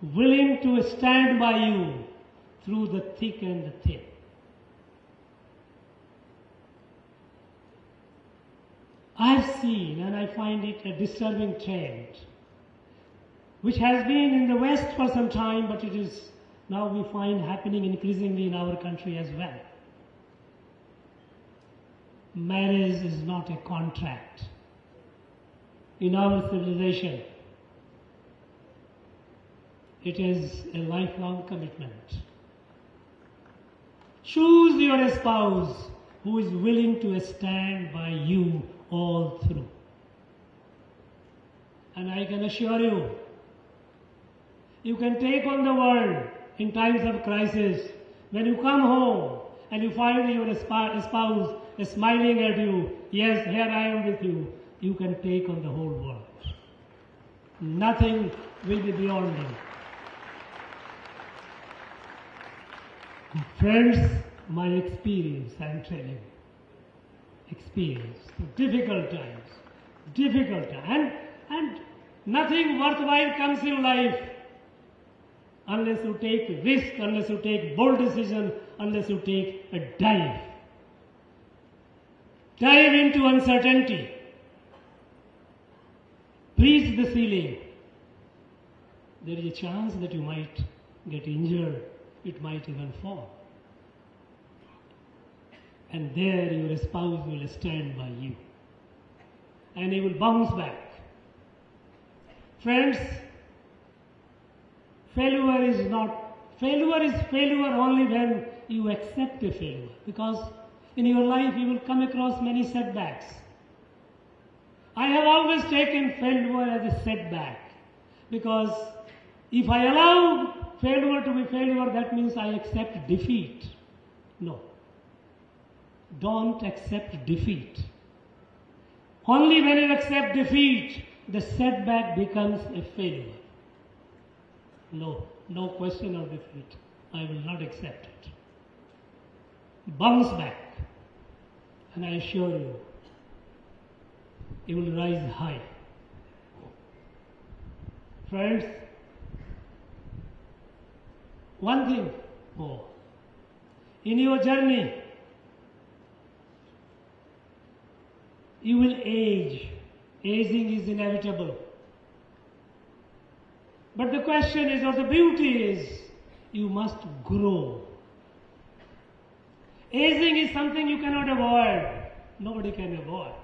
willing to stand by you through the thick and the thin. I've seen, and I find it a disturbing trend, which has been in the West for some time, but it is now we find happening increasingly in our country as well. Marriage is not a contract. In our civilization, it is a lifelong commitment. Choose your spouse who is willing to stand by you all through. And I can assure you, you can take on the world in times of crisis. When you come home and you find your spouse is smiling at you, yes, here I am with you, you can take on the whole world. Nothing will be beyond you. Friends, my experience, I am telling you. Experience. Difficult times. And nothing worthwhile comes in life unless you take risk, unless you take bold decision, unless you take a dive. Dive into uncertainty. Breach the ceiling. There is a chance that you might get injured. It might even fall. And there your spouse will stand by you. And he will bounce back. Friends, failure is failure only when you accept a failure. Because in your life you will come across many setbacks. I have always taken failure as a setback. Because if I allow failure to be failure, that means I accept defeat. No. Don't accept defeat. Only when you accept defeat, the setback becomes a failure. No question of defeat. I will not accept it. Bounce back. And I assure you, you will rise high. Friends, one thing more. In your journey, you will age. Aging is inevitable. But the question is, or the beauty is, you must grow. Aging is something you cannot avoid. Nobody can avoid.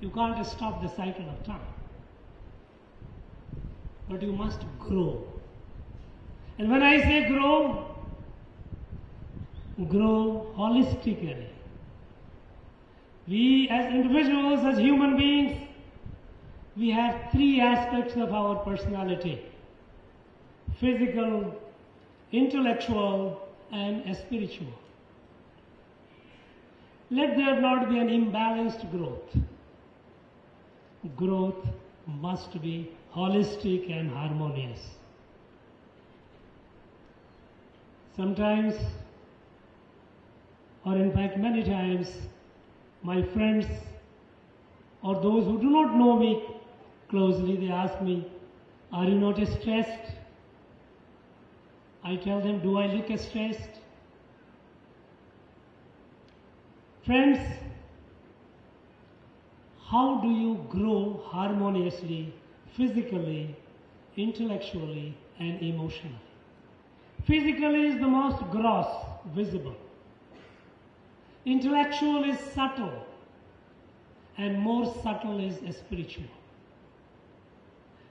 You can't stop the cycle of time. But you must grow. And when I say grow holistically. We as individuals, as human beings, we have three aspects of our personality: physical, intellectual, and spiritual. Let there not be an imbalanced growth. Growth must be holistic and harmonious. Sometimes, or in fact many times, my friends or those who do not know me closely, they ask me, are you not stressed? I tell them, do I look stressed? Friends, how do you grow harmoniously, physically, intellectually, and emotionally? Physically is the most gross, visible. Intellectual is subtle, and more subtle is spiritual.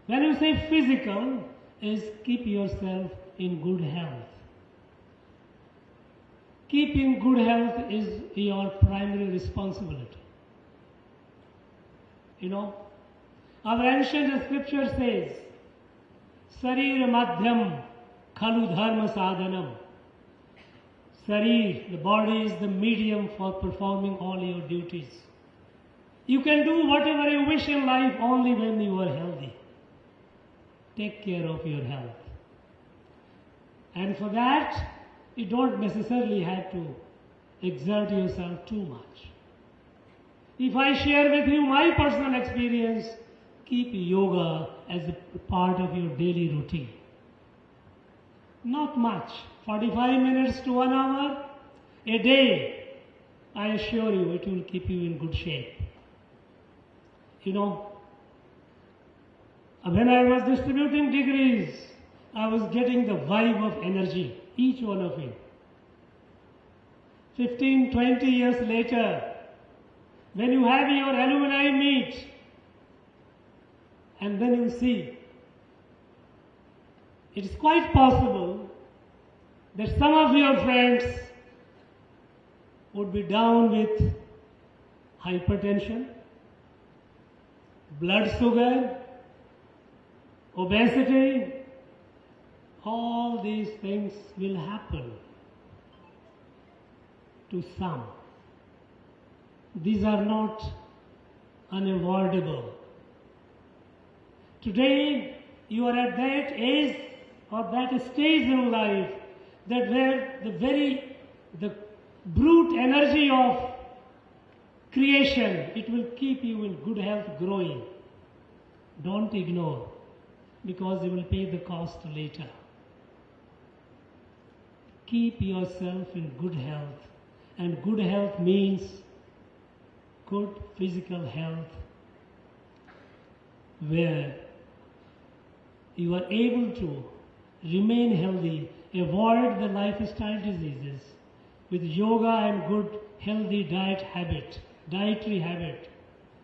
When you say physical, is keep yourself in good health. Keeping good health is your primary responsibility. You know, our ancient scripture says, Sarir madhyam khalu dharma sadhanam. Sarir, the body, is the medium for performing all your duties. You can do whatever you wish in life only when you are healthy. Take care of your health. And for that, you don't necessarily have to exert yourself too much. If I share with you my personal experience, keep yoga as a part of your daily routine. Not much. 45 minutes to 1 hour a day. I assure you, it will keep you in good shape. You know, when I was distributing degrees, I was getting the vibe of energy, each one of you. 15, 20 years later, when you have your alumni meet, and then you see, it is quite possible that some of your friends would be down with hypertension, blood sugar, obesity. All these things will happen to some. These are not unavoidable. Today, you are at that age or that stage in life that where the brute energy of creation, it will keep you in good health growing. Don't ignore, because you will pay the cost later. Keep yourself in good health, and good health means good physical health, where you are able to remain healthy, avoid the lifestyle diseases with yoga and good healthy dietary habit.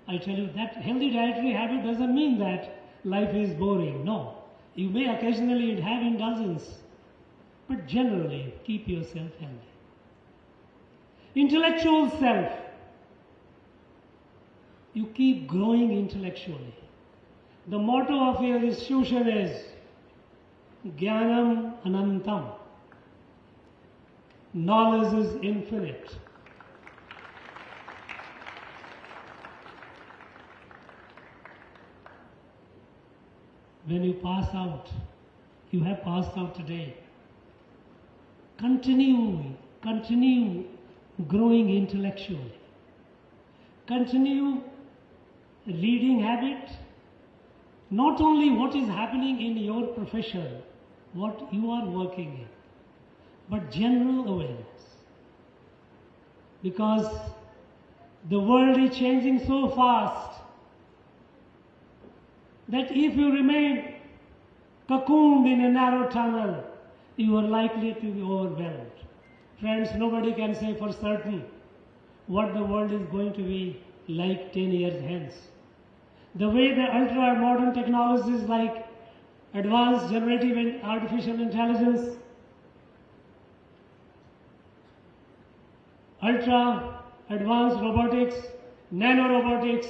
I tell you that healthy dietary habit doesn't mean that life is boring. No. You may occasionally have indulgence, but generally keep yourself healthy. Intellectual self. You keep growing intellectually. The motto of your institution is Jnanam Anantam. Knowledge is infinite. When you pass out, you have passed out today. Continue growing intellectually. Continue reading habit. Not only what is happening in your profession, what you are working in, but general awareness. Because the world is changing so fast that if you remain cocooned in a narrow tunnel, you are likely to be overwhelmed. Friends, nobody can say for certain what the world is going to be like 10 years hence. The way the ultra-modern technologies like advanced generative and artificial intelligence, ultra-advanced robotics, nanorobotics,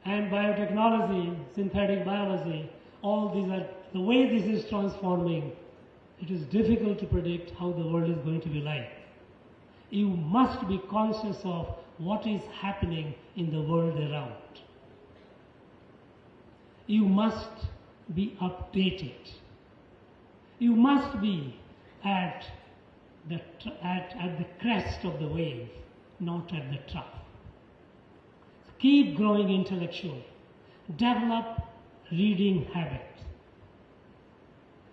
and biotechnology, synthetic biology, all these are, the way this is transforming, it is difficult to predict how the world is going to be like. You must be conscious of what is happening in the world around. You must be updated. You must be at the crest of the wave, not at the trough. Keep growing intellectually. Develop reading habit.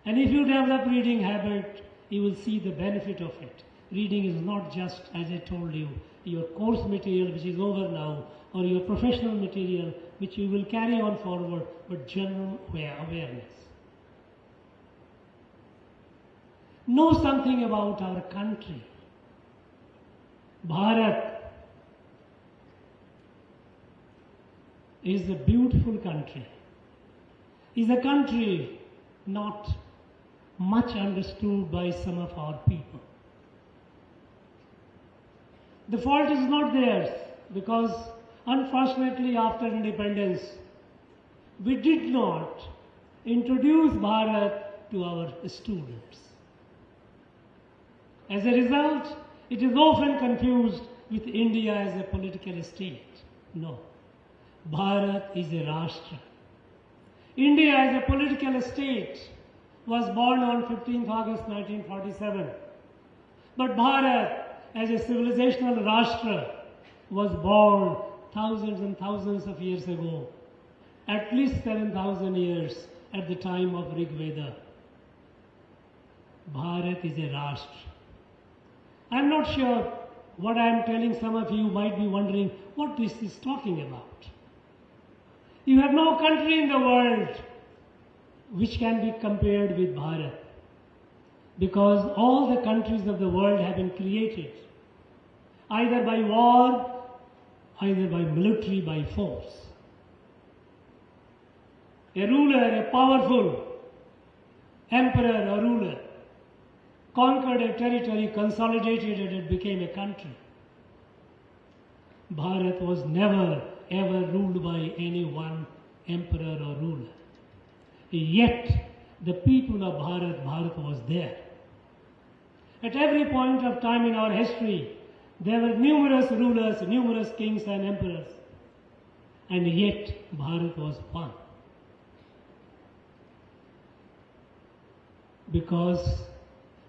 And if you develop reading habit, you will see the benefit of it. Reading is not just, as I told you, your course material which is over now, or your professional material which you will carry on forward, but general awareness. Know something about our country. Bharat is a beautiful country. Is a country not much understood by some of our people. The fault is not theirs, because unfortunately after independence, we did not introduce Bharat to our students. As a result, it is often confused with India as a political state. No. Bharat is a Rashtra. India as a political state was born on 15th August 1947. But Bharat as a civilizational Rashtra was born thousands and thousands of years ago, at least 7,000 years at the time of Rig Veda. Bharat is a Rashtra. I am not sure what I am telling. Some of you might be wondering what this is talking about. You have no country in the world which can be compared with Bharat, because all the countries of the world have been created either by war, either by military, by force. A ruler, a powerful emperor or ruler, conquered a territory, consolidated it, and it became a country. Bharat was never ever ruled by any one emperor or ruler. Yet the people of Bharat was there. At every point of time in our history, there were numerous rulers, numerous kings and emperors, and yet Bharat was one. Because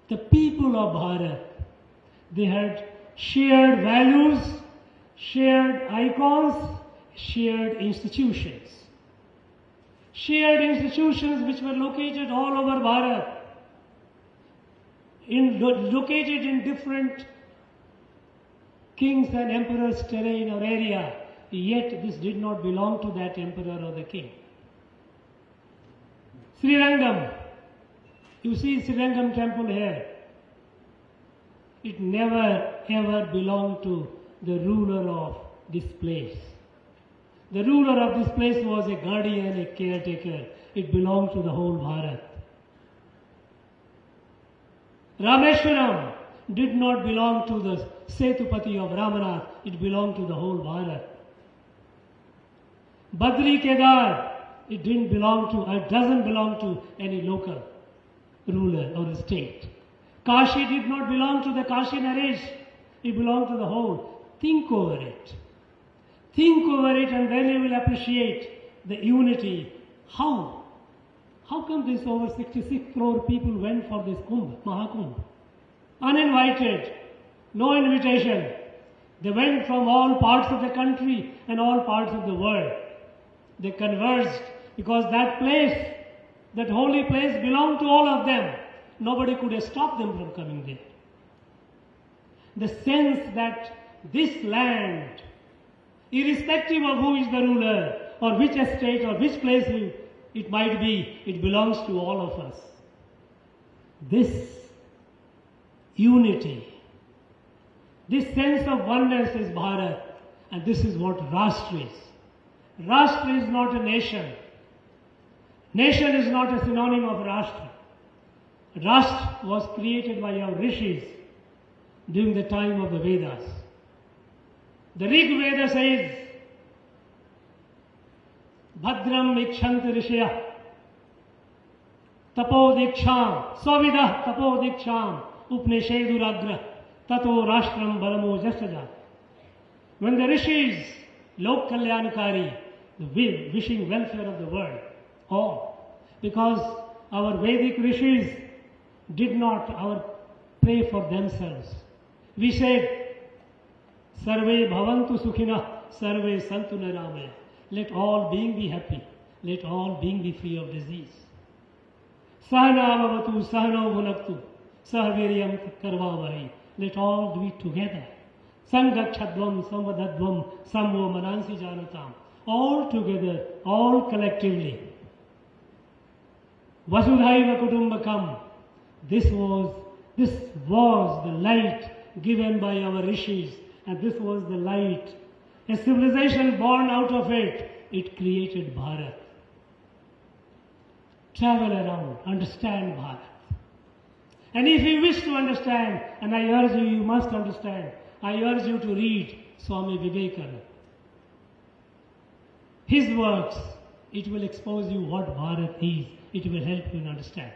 the people of Bharat, they had shared values, shared icons, shared institutions. Shared institutions which were located all over Bharat, located in different kings and emperors' terrain or area, yet this did not belong to that emperor or the king. Srirangam, you see Srirangam temple here. It never ever belonged to the ruler of this place. The ruler of this place was a guardian, a caretaker. It belonged to the whole Bharat. Rameshwaram did not belong to the Setupati of Ramanath. It belonged to the whole Bharat. Badri Kedar, it didn't belong to, it doesn't belong to any local ruler or a state. Kashi did not belong to the Kashi Naresh. It belonged to the whole. Think over it. Think over it, and then you will appreciate the unity. How? How come this over 66 crore people went for this Kumbh, Mahakumbh? Uninvited, no invitation. They went from all parts of the country and all parts of the world. They converged because that place, that holy place belonged to all of them. Nobody could have stopped them from coming there. The sense that this land, irrespective of who is the ruler or which estate or which place it might be, it belongs to all of us. This unity, this sense of oneness is Bharat, and this is what Rashtra is. Rashtra is not a nation. Nation is not a synonym of Rashtra. Rashtra was created by our rishis during the time of the Vedas. The Rig Veda says, Bhadram ikshant rishya tapo diksham swavidah tapo diksham upnesheduragra tato rashtram balamo jasaja. When the rishis, lok kalyankari, the wishing welfare of the world, because our Vedic rishis did not pray for themselves. We said, Sarve bhavantu sukhina, sarve santu niramaya. Let all being be happy. Let all being be free of disease. Sahana bhavatu sahano bhunaktu, sahaviryam karvavahi. Let all do it together. Sangachadvam samvadadvam samvo manansi janatam. All together, all collectively. Vasudhaiva kutumbakam. This was the light given by our rishis, and this was the light. A civilization born out of it, it created Bharat. Travel around, understand Bharat. And if you wish to understand, and I urge you, you must understand, I urge you to read Swami Vivekananda. His works, it will expose you what Bharat is. It will help you to understand.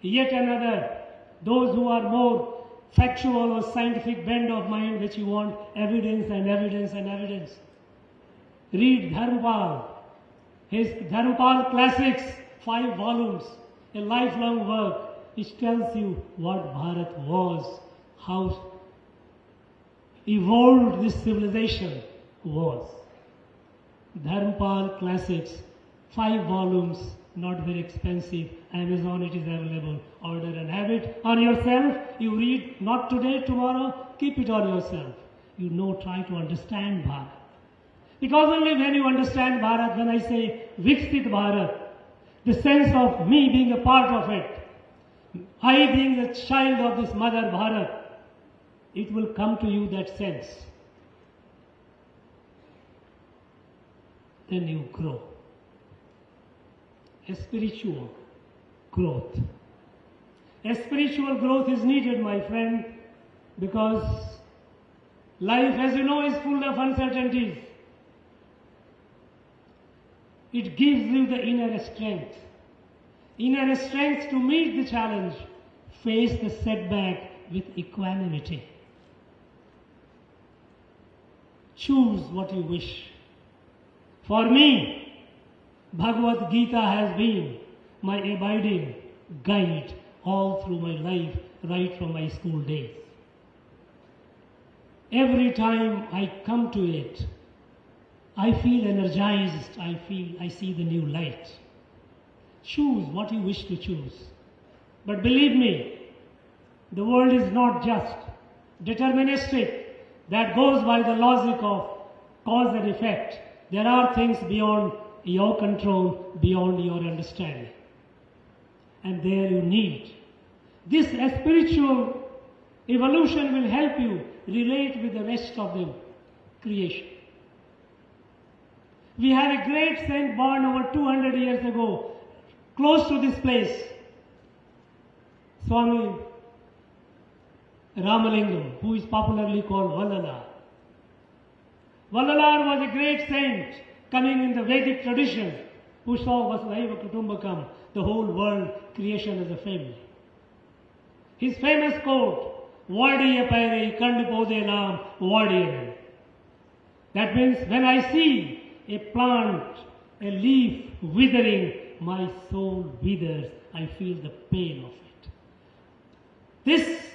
Yet another, those who are more factual or scientific bend of mind, which you want evidence and evidence and evidence. Read Dharmpal, his Dharmpal Classics, 5 volumes, a lifelong work, which tells you what Bharat was, how evolved this civilization was. Dharmpal Classics, 5 volumes, not very expensive. Amazon, it is available. Order and have it on yourself. You read not today, tomorrow, keep it on yourself. You know, try to understand Bharat. Because only when you understand Bharat, when I say Viksit Bharat, the sense of me being a part of it, I being the child of this mother Bharat, it will come to you that sense. Then you grow. A spiritual growth. A spiritual growth is needed, my friend, because life, as you know, is full of uncertainties. It gives you the inner strength to meet the challenge, face the setback with equanimity. Choose what you wish. For me, Bhagavad Gita has been my abiding guide all through my life, right from my school days. Every time I come to it, I feel energized, I see the new light. Choose what you wish to choose. But believe me, the world is not just deterministic, that goes by the logic of cause and effect. There are things beyond your control, beyond your understanding. And there you need. This spiritual evolution will help you relate with the rest of the creation. We have a great saint born over 200 years ago, close to this place, Swami Ramalingam, who is popularly called Vallalar. Vallalar was a great saint coming in the Vedic tradition, who saw Vasudhaiva Kutumbakam, the whole world, creation as a family. His famous quote, Vadiya Paire Kand Pode Naam Vadiya. That means when I see a plant, a leaf withering, my soul withers. I feel the pain of it. This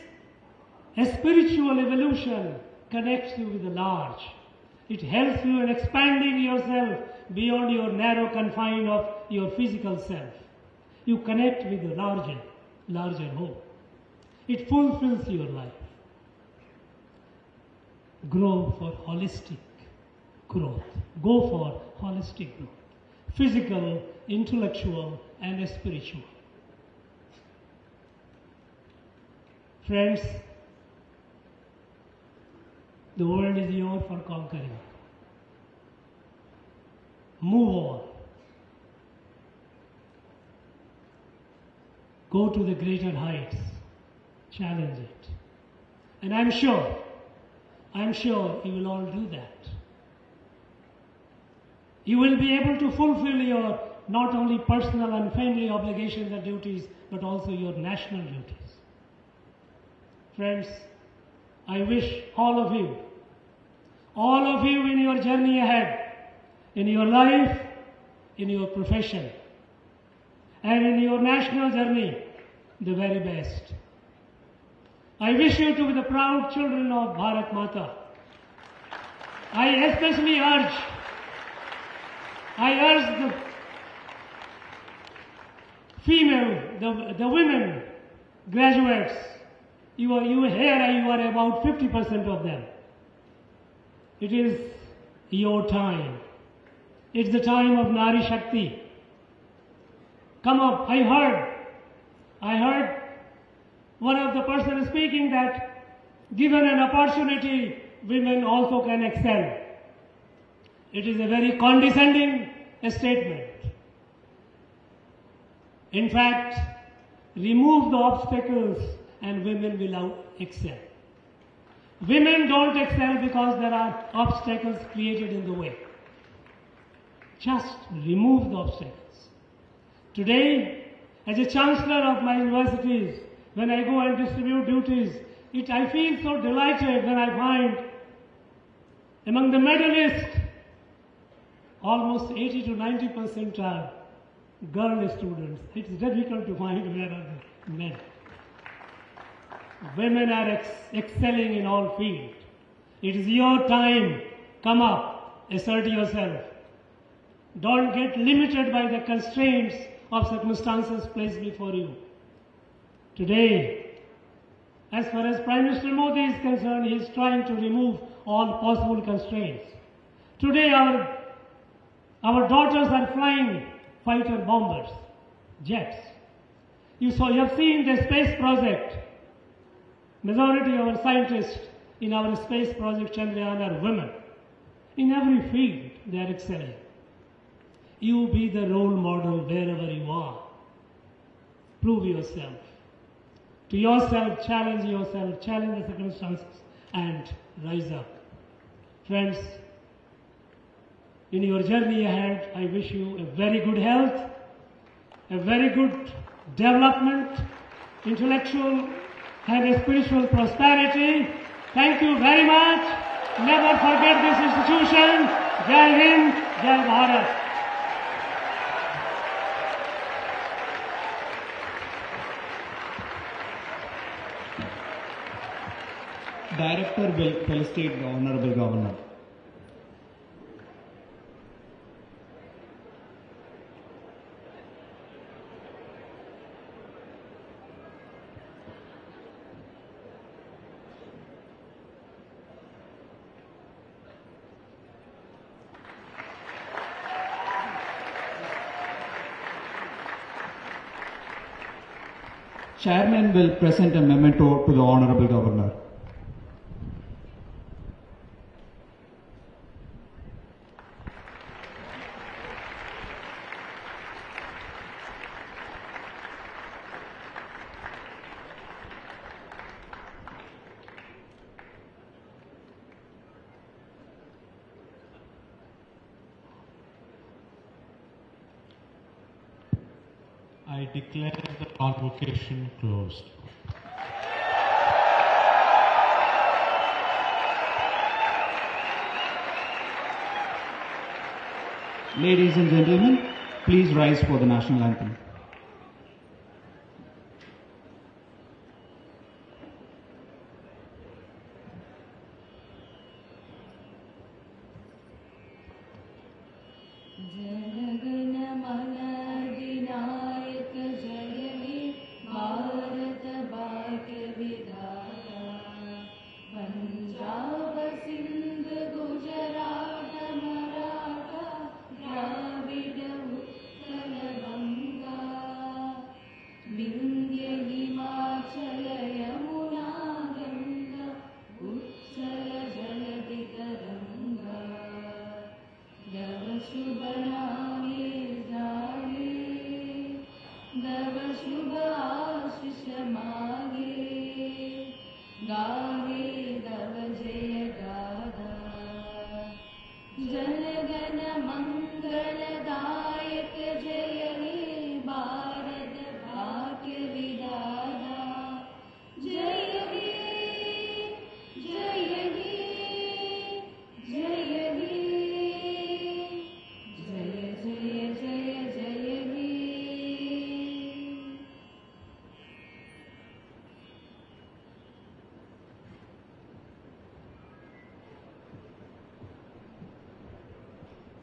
spiritual evolution connects you with the large. It helps you in expanding yourself beyond your narrow confine of your physical self. You connect with the larger whole. It fulfills your life. Grow for holistic growth. Go for holistic growth. Physical, intellectual, and spiritual. Friends, the world is yours for conquering. Move on. Go to the greater heights. Challenge it. And I'm sure you will all do that. You will be able to fulfill your not only personal and family obligations and duties, but also your national duties. Friends, I wish all of you in your journey ahead, in your life, in your profession, and in your national journey, the very best. I wish you to be the proud children of Bharat Mata. I especially urge the female, the women graduates, you are about 50% of them. It is your time. It's the time of Nari Shakti. Come up. I heard one of the persons speaking that given an opportunity, women also can excel. It is a very condescending statement. In fact, remove the obstacles and women will excel. Women don't excel because there are obstacles created in the way. Just remove the obstacles. Today, as a chancellor of my universities, when I go and distribute duties, I feel so delighted when I find among the medalists, almost 80 to 90% are girl students. It's difficult to find where are the men. Women are excelling in all fields. It is your time. Come up, assert yourself. Don't get limited by the constraints of circumstances placed before you. Today, as far as Prime Minister Modi is concerned, he is trying to remove all possible constraints. Today, our daughters are flying fighter bombers, jets. You have seen the space project. Majority of our scientists in our space project Chandrayaan are women. In every field, they are excelling. You be the role model wherever you are. Prove yourself. To yourself, challenge the circumstances, and rise up. Friends, in your journey ahead, I wish you a very good health, a very good development, intellectual and spiritual prosperity. Thank you very much. Never forget this institution. Jai Hind, Jai Bharat. Director will felicitate the Honorable Governor. Chairman will present a memento to the Honorable Governor. I declare the convocation closed. Ladies and gentlemen, please rise for the national anthem.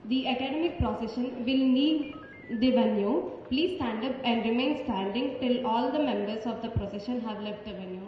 The academic procession will leave the venue. Please stand up and remain standing till all the members of the procession have left the venue.